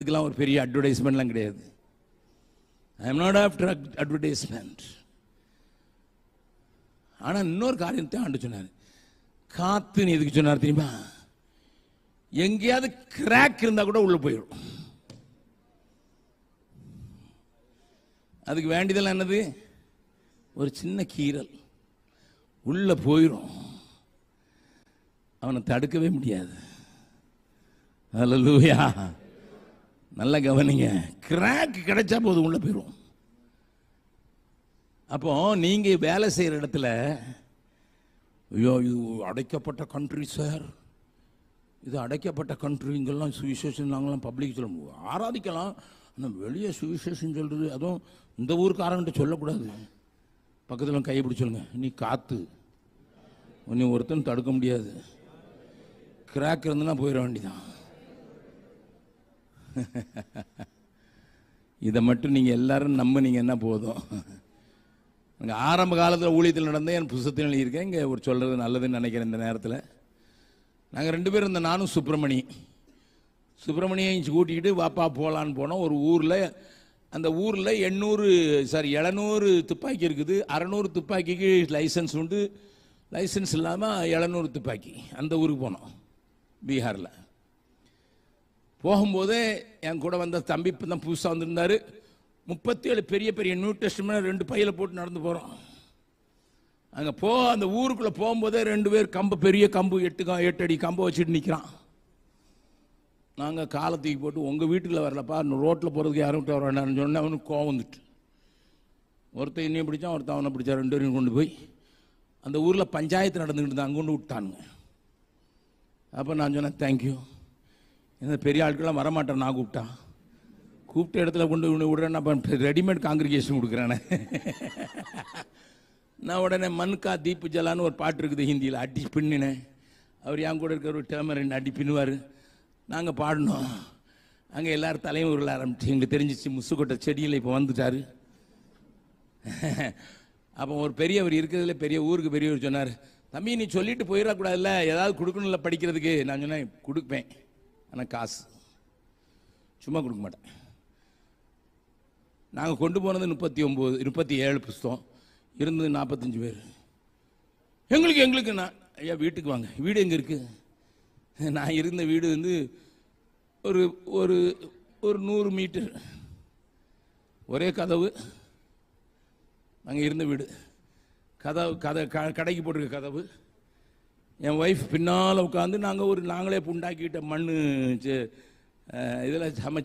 இதுக்கெல்லாம் ஒரு பெரிய அட்வர்டைஸ்மெண்ட்லாம் கிடையாது. I am not after advertisement. ஆனால் இன்னொரு காரியத்தை ஆண்டு சொன்னார். காத்துன்னு எதுக்கு சொன்னார் தெரியுமா? எங்கேயாவது கிராக் இருந்தால் கூட உள்ள போயிடும். அதுக்கு வேண்டியதெல்லாம் என்னது? ஒரு சின்ன கீறல் உள்ள போயிடும், அவனை தடுக்கவே முடியாது. அல்லேலூயா. நல்லா கவனிங்க. கிராக் கிடைச்சா போதும் உள்ள போயிடும். அப்போ நீங்க வேலை செய்யற இடத்துல, ஐயோ இது அடைக்கப்பட்ட கண்ட்ரி சார், இது அடைக்கப்பட்ட கண்ட்ரி, இங்கெல்லாம் சுவிசேஷன் நாங்களாம் பப்ளிக் சொல்ல ஆராதிக்கலாம், ஆனால் வெளியே சுவிசேஷன் சொல்றது, அதுவும் இந்த ஊருக்காரன்ட்டு சொல்லக்கூடாது. பக்கத்தில் கை பிடி சொல்லுங்க, நீ காத்து, நீ ஒருத்தன் தடுக்க முடியாது. கிராக் இருந்துன்னா போயிட வேண்டிதான். இதை மட்டும் நீங்கள் எல்லாரும் நம்பினீங்கன்னா போதும். எனக்கு ஆரம்ப காலத்தில் ஊழியத்தில் நடந்தே என் புத்தகத்தில் எழுதியிருக்கேன். இங்கே ஒரு சொல்கிறது நல்லதுன்னு நினைக்கிறேன். இந்த நேரத்தில் நாங்கள் 2 பேரும் இருந்த, நானும் சுப்பிரமணியை கூட்டிக்கிட்டு வாப்பா போகலான்னு போனோம். ஒரு ஊரில், அந்த ஊரில் 700 துப்பாக்கி இருக்குது. 600 துப்பாக்கிக்கு லைசன்ஸ் உண்டு, லைசன்ஸ் இல்லாமல் 700 துப்பாக்கி. அந்த ஊருக்கு போனோம், பீகாரில். போகும்போதே என் கூட வந்த தம்பி இப்போ தான் புதுசாக வந்திருந்தார். 37 பெரிய பெரிய நியூ டெஸ்டமென்ட் 2 பையில போட்டு நடந்து போகிறோம். அங்கே அந்த ஊருக்குள்ளே போகும்போதே 2 பேர் பெரிய கம்பு 8 அடி கம்பை வச்சுட்டு நிற்கிறான். நாங்கள் காலை தூக்கி போட்டு, உங்கள் வீட்டுக்குள்ள வரலப்பா, ரோட்டில் போகிறதுக்கு யாரும் வர வேண்டாம்னு சொன்னேன். அவனுக்கு கோவம் வந்துட்டு, ஒருத்தன் என்னையும் பிடிச்சான், ஒருத்தன் அவனை பிடிச்சா. 2 பேரும் கொண்டு போய் அந்த ஊரில் பஞ்சாயத்து நடந்துக்கிட்டு தான், அங்கே கொண்டு விட்டானுங்க. அப்போ நான் சொன்னேன், தேங்க்யூ, இந்த பெரிய ஆட்கள்லாம் வரமாட்டேன், நான் கூப்பிட்ட இடத்துல கொண்டு விடுறேன். நான் ரெடிமேட் காங்கிரிகேஷன் கொடுக்குறேனே. நான் உடனே மன்கா தீப்பு ஜலான்னு ஒரு பாட்டு இருக்குது ஹிந்தியில், அடி பின்னினேன். அவர் என் கூட இருக்கிற ஒரு டேமர் 2 அடி பின்னுவார். நாங்கள் பாடினோம். அங்கே எல்லோரும் தலையும் உருள ஆரம்பிச்சு. எங்களுக்கு தெரிஞ்சிச்சு முசுக்கொட்டை செடியில் இப்போ வந்துட்டார். அப்போ ஒரு பெரியவர் இருக்கிறதுல பெரிய ஊருக்கு பெரியவர் சொன்னார், தம்பி நீ சொல்லிட்டு போயிடக்கூடாதுல்ல, ஏதாவது கொடுக்கணும்ல படிக்கிறதுக்கு. நான் சொன்னேன், கொடுப்பேன், ஆனால் காசு சும்மா கொடுக்க மாட்டேன். நாங்கள் கொண்டு போனது 37 புஸ்தகம், இருந்தது 45 பேர். எங்களுக்கு நான், ஐயா வீட்டுக்கு வாங்க. வீடு எங்கே இருக்குது? நான் இருந்த வீடு வந்து ஒரு 100 மீட்டர், ஒரே கதவு. நாங்கள் இருந்த வீடு கடைக்கு போட்டிருக்க கதவு. என் ஒய்ஃப் பின்னால் உட்காந்து, நாங்களே புண்டாக்கிட்ட மண் இதில் சமைச்ச